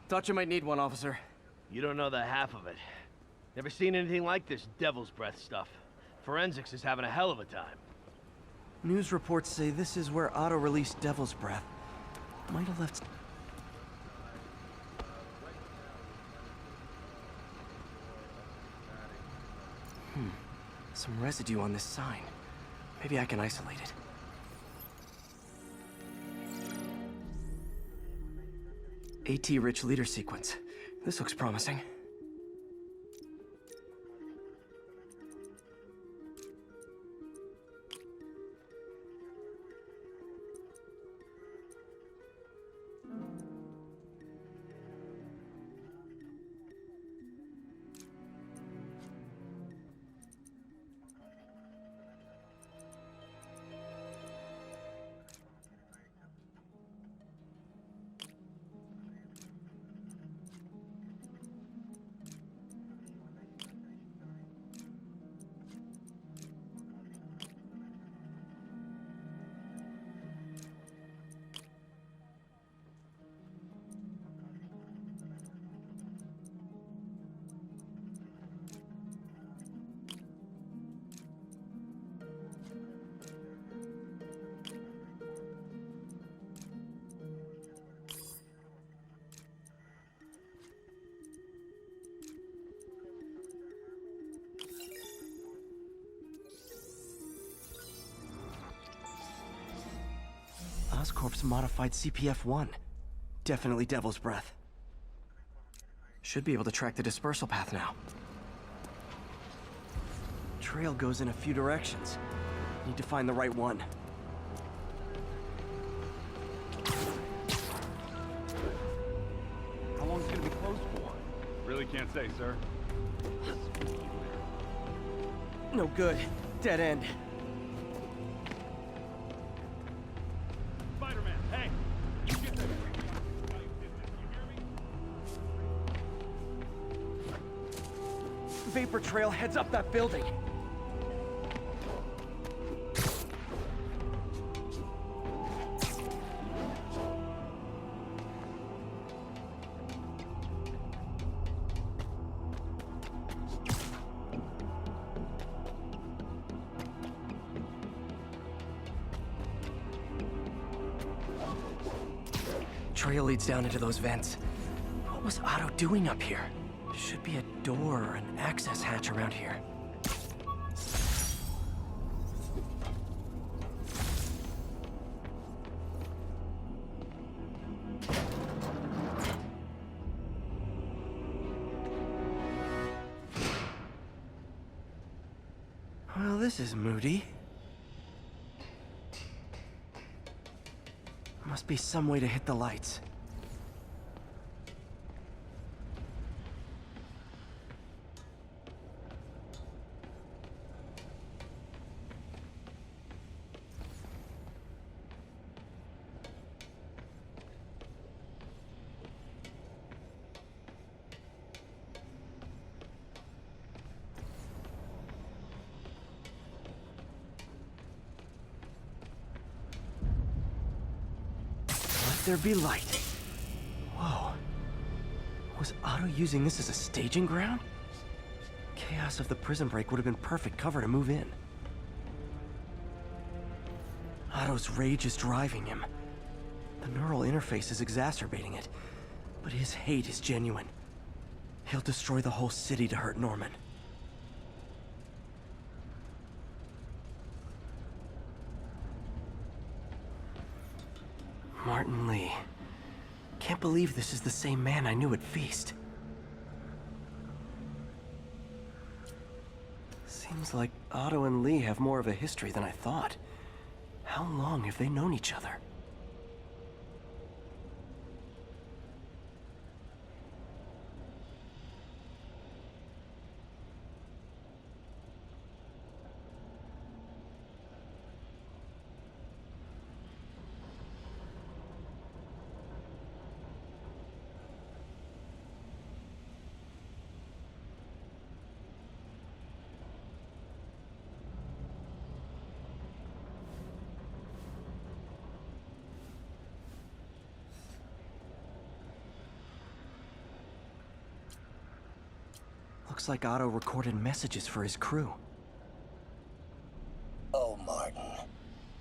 Thought you might need one, officer. You don't know the half of it. Never seen anything like this Devil's Breath stuff. Forensics is having a hell of a time. News reports say this is where Otto released Devil's Breath. Might have left... Some residue on this sign. Maybe I can isolate it. AT-rich leader sequence. This looks promising. Oscorp's modified CPF-1. Definitely Devil's Breath. Should be able to track the dispersal path now. Trail goes in a few directions. Need to find the right one. How long is it gonna be closed for? Really can't say, sir. No good. Dead end. Spider-Man, hey! You get that business, you hear me? Vapor trail heads up that building. Trail leads down into those vents. What was Otto doing up here? Should be a door or an access hatch around here. Well, this is moody. Must be some way to hit the lights. There be light. Whoa. Was Otto using this as a staging ground? Chaos of the prison break would have been perfect cover to move in. Otto's rage is driving him. The neural interface is exacerbating it, but his hate is genuine. He'll destroy the whole city to hurt Norman. Martin Li. Can't believe this is the same man I knew at Feast. Seems like Otto and Li have more of a history than I thought. How long have they known each other? Looks like Otto recorded messages for his crew. Oh, Martin.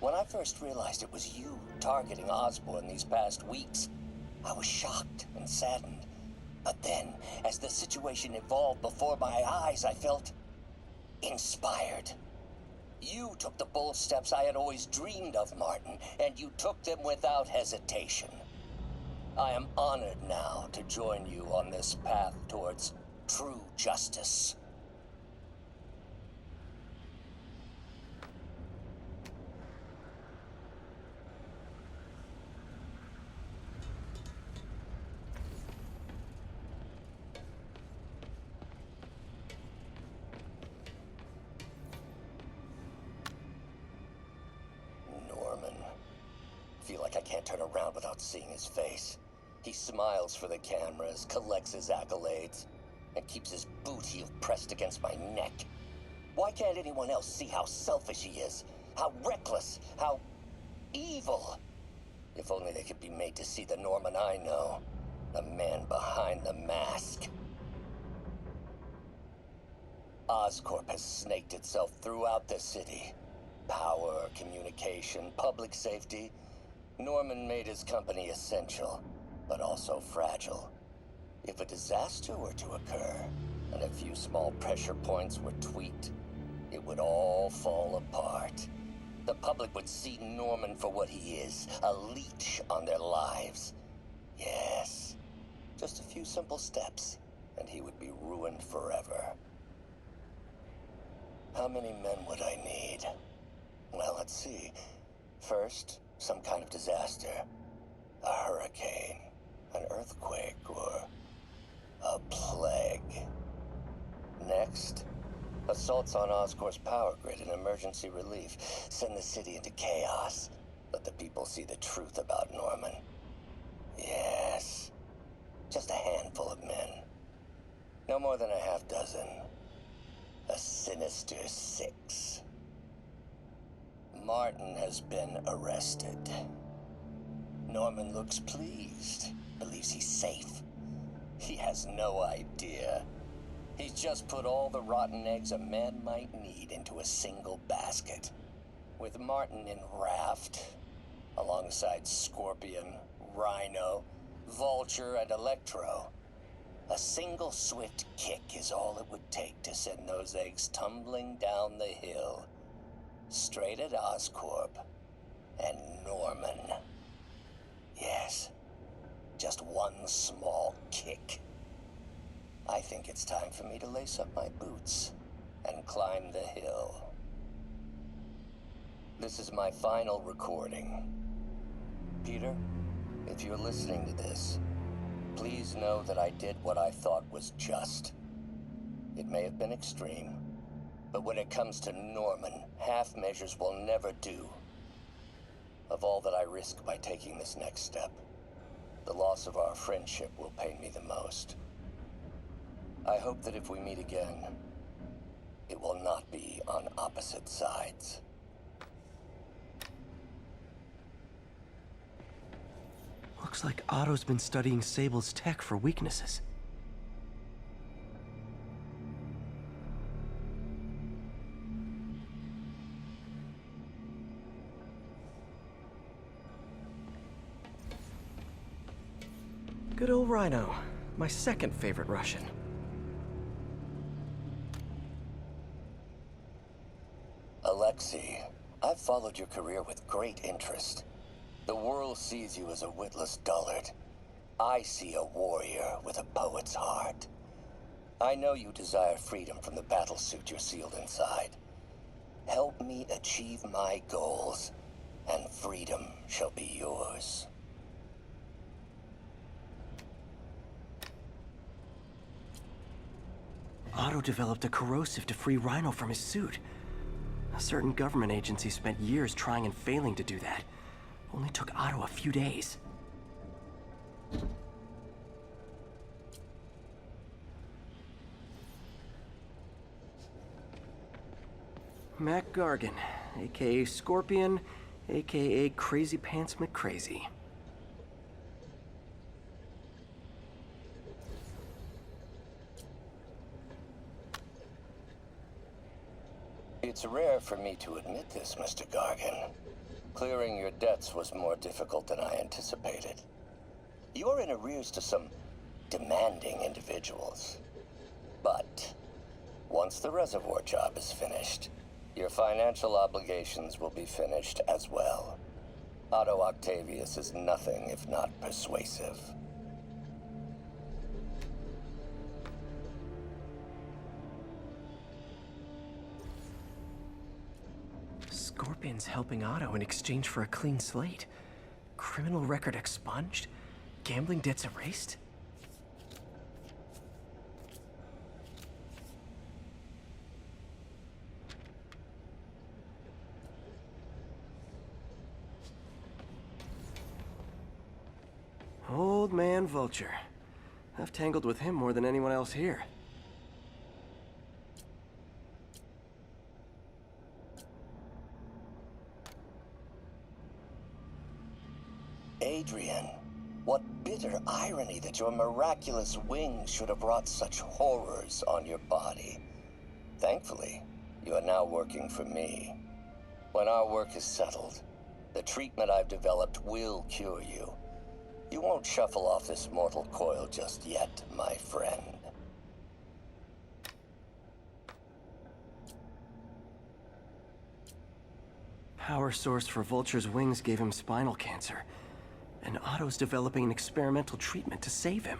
When I first realized it was you targeting Osborn these past weeks, I was shocked and saddened. But then, as the situation evolved before my eyes, I felt inspired. You took the bold steps I had always dreamed of, Martin, and you took them without hesitation. I am honored now to join you on this path towards true justice. Norman. Feel like I can't turn around without seeing his face. He smiles for the cameras, collects his accolades, and keeps his boot heel pressed against my neck. Why can't anyone else see how selfish he is? How reckless? How evil? If only they could be made to see the Norman I know. The man behind the mask. Oscorp has snaked itself throughout the city. Power, communication, public safety. Norman made his company essential, but also fragile. If a disaster were to occur, and a few small pressure points were tweaked, it would all fall apart. The public would see Norman for what he is, a leech on their lives. Yes, just a few simple steps, and he would be ruined forever. How many men would I need? Well, let's see. First, some kind of disaster. A hurricane, an earthquake, or a plague. Next, assaults on Oscorp's power grid and emergency relief. Send the city into chaos. Let the people see the truth about Norman. Yes, just a handful of men. No more than a half dozen. A sinister 6. Martin has been arrested. Norman looks pleased, believes he's safe. He has no idea. He's just put all the rotten eggs a man might need into a single basket. With Martin in raft, alongside Scorpion, Rhino, Vulture, and Electro. A single swift kick is all it would take to send those eggs tumbling down the hill. Straight at Oscorp and Norman. Yes, just one small kick. I think it's time for me to lace up my boots and climb the hill. This is my final recording. Peter, if you're listening to this, please know that I did what I thought was just. It may have been extreme, but when it comes to Norman, half measures will never do. Of all that I risk by taking this next step, the loss of our friendship will pain me the most. I hope that if we meet again, it will not be on opposite sides. Looks like Otto's been studying Sable's tech for weaknesses. Good old Rhino, my second favorite Russian. Alexei, I've followed your career with great interest. The world sees you as a witless dullard. I see a warrior with a poet's heart. I know you desire freedom from the battlesuit you're sealed inside. Help me achieve my goals, and freedom shall be yours. Otto developed a corrosive to free Rhino from his suit. A certain government agency spent years trying and failing to do that. Only took Otto a few days. Mac Gargan, aka Scorpion, aka Crazy Pants McCrazy. It's rare for me to admit this, Mr. Gargan. Clearing your debts was more difficult than I anticipated. You're in arrears to some demanding individuals. But once the reservoir job is finished, your financial obligations will be finished as well. Otto Octavius is nothing if not persuasive. Scorpion's helping Otto in exchange for a clean slate. Criminal record expunged? Gambling debts erased? Old man Vulture. I've tangled with him more than anyone else here. Adrian, what bitter irony that your miraculous wings should have wrought such horrors on your body. Thankfully, you are now working for me. When our work is settled, the treatment I've developed will cure you. You won't shuffle off this mortal coil just yet, my friend. Power source for Vulture's wings gave him spinal cancer, and Otto's developing an experimental treatment to save him.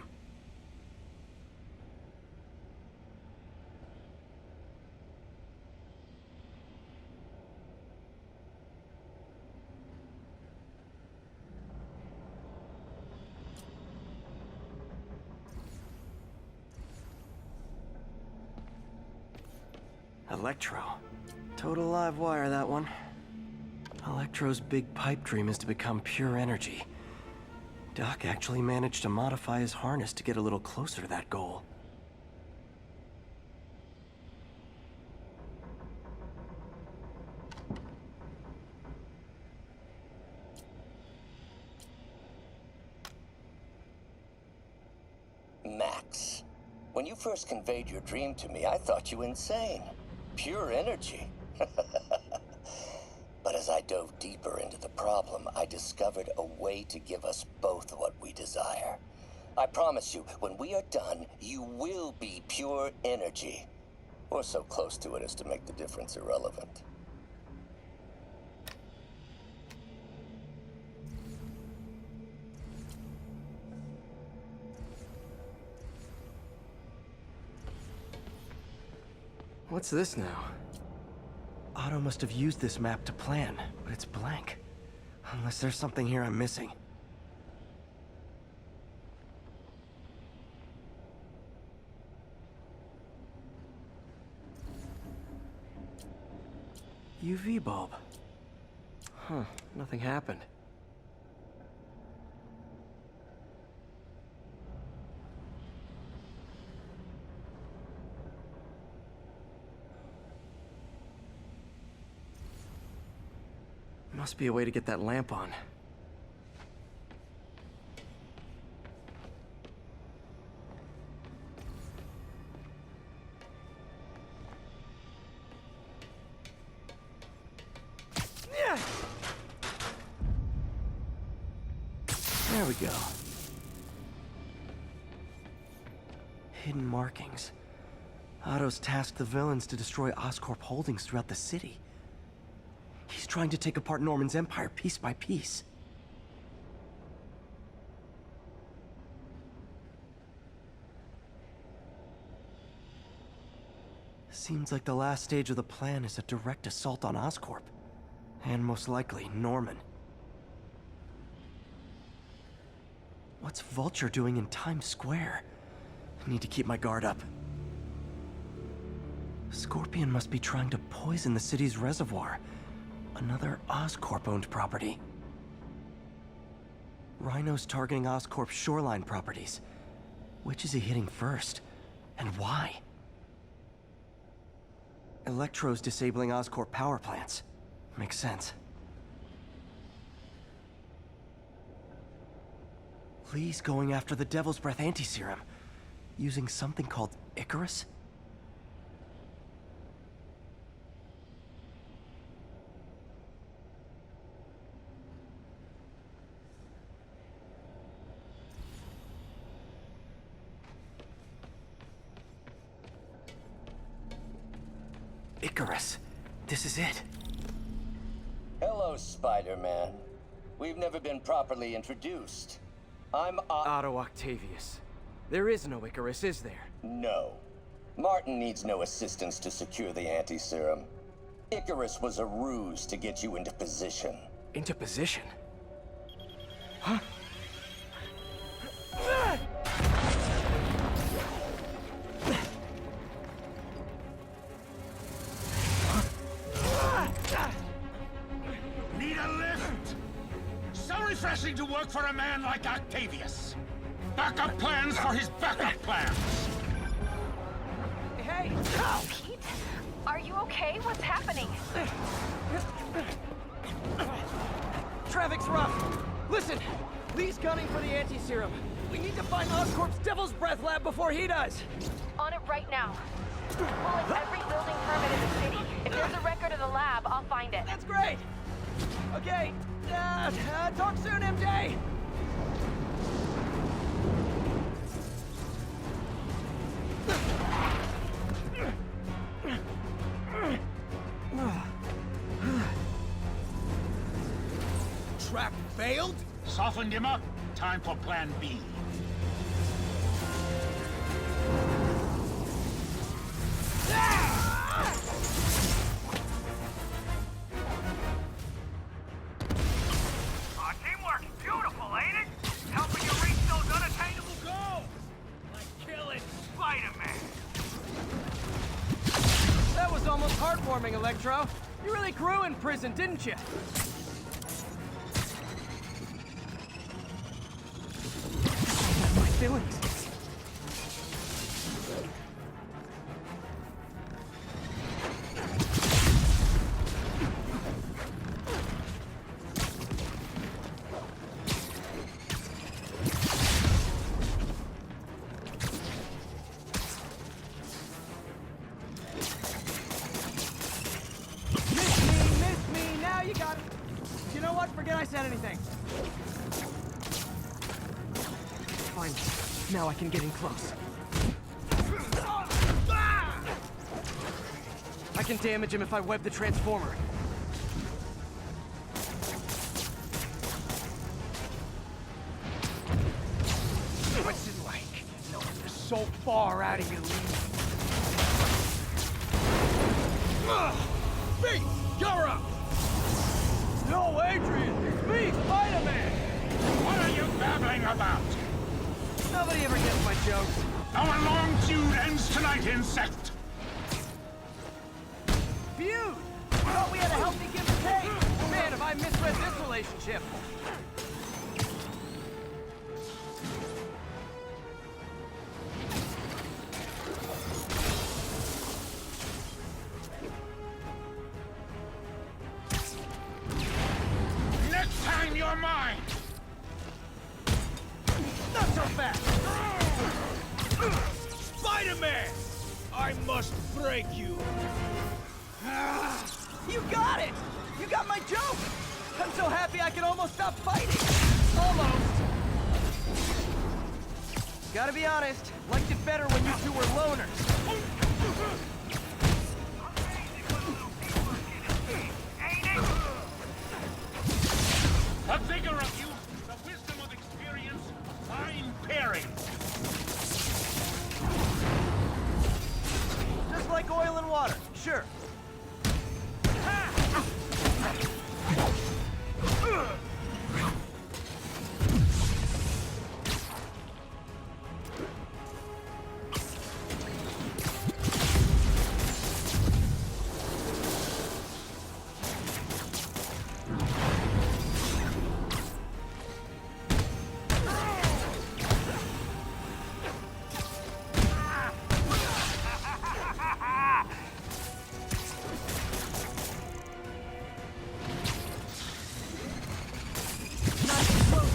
Electro. Total live wire, that one. Electro's big pipe dream is to become pure energy. Doc actually managed to modify his harness to get a little closer to that goal. Max, when you first conveyed your dream to me, I thought you insane. Pure energy. But as I dove deeper into the problem, I discovered a way to give us both what we desire. I promise you, when we are done, you will be pure energy. Or so close to it as to make the difference irrelevant. What's this now? Otto must have used this map to plan, but it's blank. Unless there's something here I'm missing. UV bulb. Huh, nothing happened. Must be a way to get that lamp on. There we go. Hidden markings. Otto's tasked the villains to destroy Oscorp holdings throughout the city. He's trying to take apart Norman's empire piece by piece. Seems like the last stage of the plan is a direct assault on Oscorp. And most likely, Norman. What's Vulture doing in Times Square? I need to keep my guard up. Scorpion must be trying to poison the city's reservoir. Another Oscorp-owned property. Rhino's targeting Oscorp's shoreline properties. Which is he hitting first? And why? Electro's disabling Oscorp power plants. Makes sense. Lee's going after the Devil's Breath anti-serum, using something called Icarus? Icarus. This is it. Hello, Spider-Man. We've never been properly introduced. I'm Otto Octavius. There is no Icarus, is there? No. Martin needs no assistance to secure the anti-serum. Icarus was a ruse to get you into position. Into position? Need a lift? So refreshing to work for a man like Octavius. Backup plans for his backup plans. Hey! Pete? Are you okay? What's happening? Traffic's rough. Listen, Lee's gunning for the anti-serum. We need to find Oscorp's Devil's Breath lab before he does. On it right now. Pulling every building permit in the city. If there's a record of the lab, I'll find it. That's great. Okay, talk soon, MJ. Trap failed? Softened him up. Time for plan B. Teamwork, beautiful, ain't it? Helping you reach those unattainable goals. Like killing Spider-Man. That was almost heartwarming, Electro. You really grew in prison, didn't you? My feelings. Miss me, now you got it. You know what? Forget I said anything. Fine. Now I can get in close. I can damage him if I web the transformer. What's it like? No, you're so far out of your league. Pete, you're up! No, Adrian! It's me, Spider-Man! What are you babbling about? Nobody ever gets my jokes. Our long feud ends tonight, insect. Feud! Thought we had a healthy give and take. Man, have I misread this relationship. Next time you're mine. Not so fast! Spider-Man! I must break you. You got it! You got my joke! I'm so happy I can almost stop fighting! Almost! Gotta be honest, liked it better when you two were loners. The vigor of youth, the wisdom of experience, fine pairing. Just like oil and water, sure.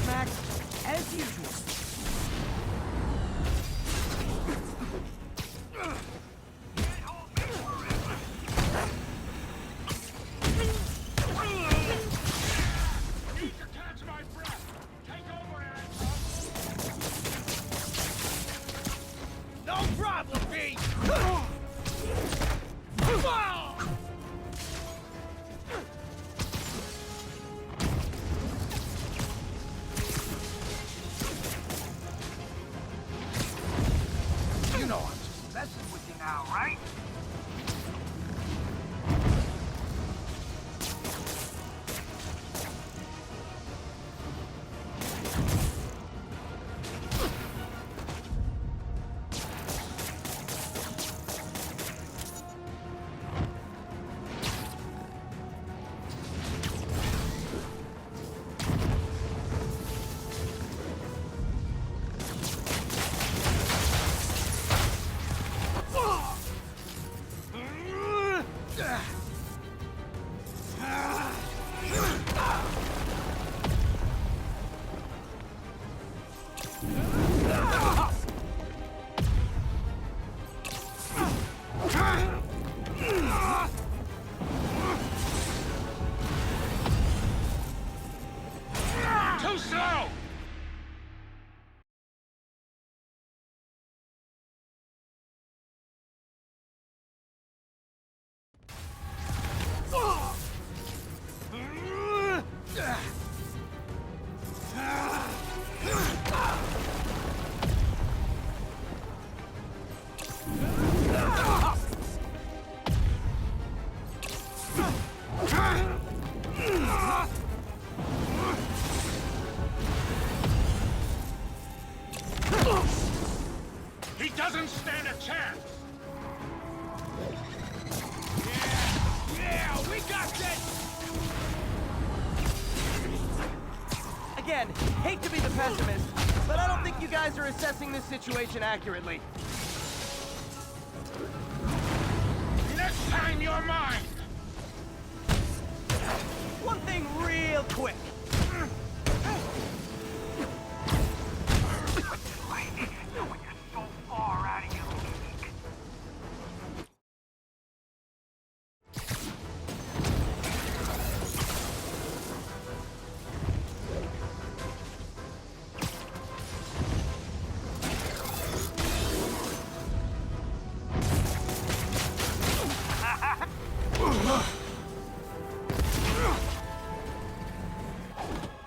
Max, as usual. Need to catch my breath. Take over, Eric. No problem, Pete. You know I'm just messing with you now, right? Too slow! He doesn't stand a chance! Yeah, we got this! Again, hate to be the pessimist, but I don't think you guys are assessing this situation accurately. Next time you're mine! One thing real quick. When you're so far out of your league.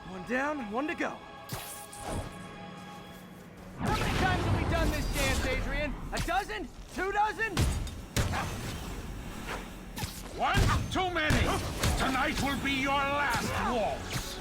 One down, one to go. How many times have we done this dance, Adrian? A dozen? 2 dozen? One too many! Tonight will be your last waltz!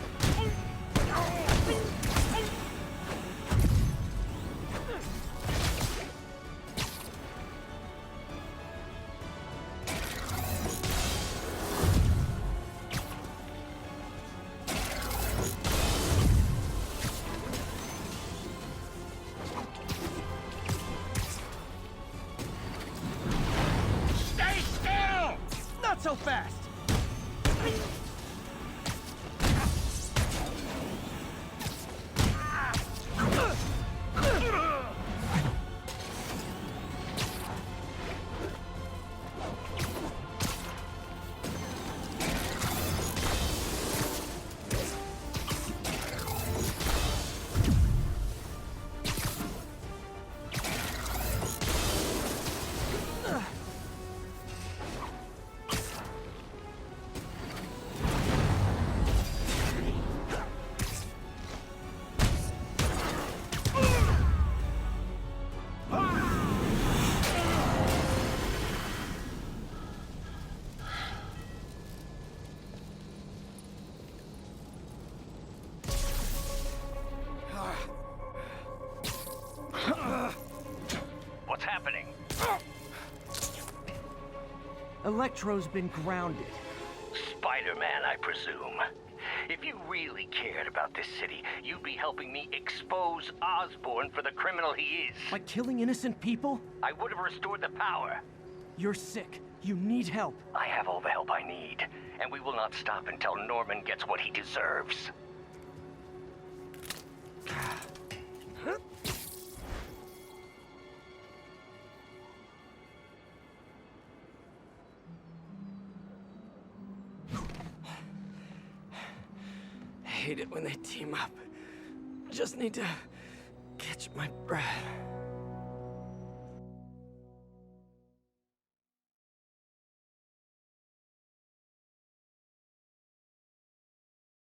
Stay still! Not so fast. What's happening? Electro's been grounded. Spider-Man, I presume. If you really cared about this city, you'd be helping me expose Osborn for the criminal he is. By killing innocent people? I would have restored the power. You're sick. You need help. I have all the help I need, and we will not stop until Norman gets what he deserves. I hate it when they team up. Just need to catch my breath.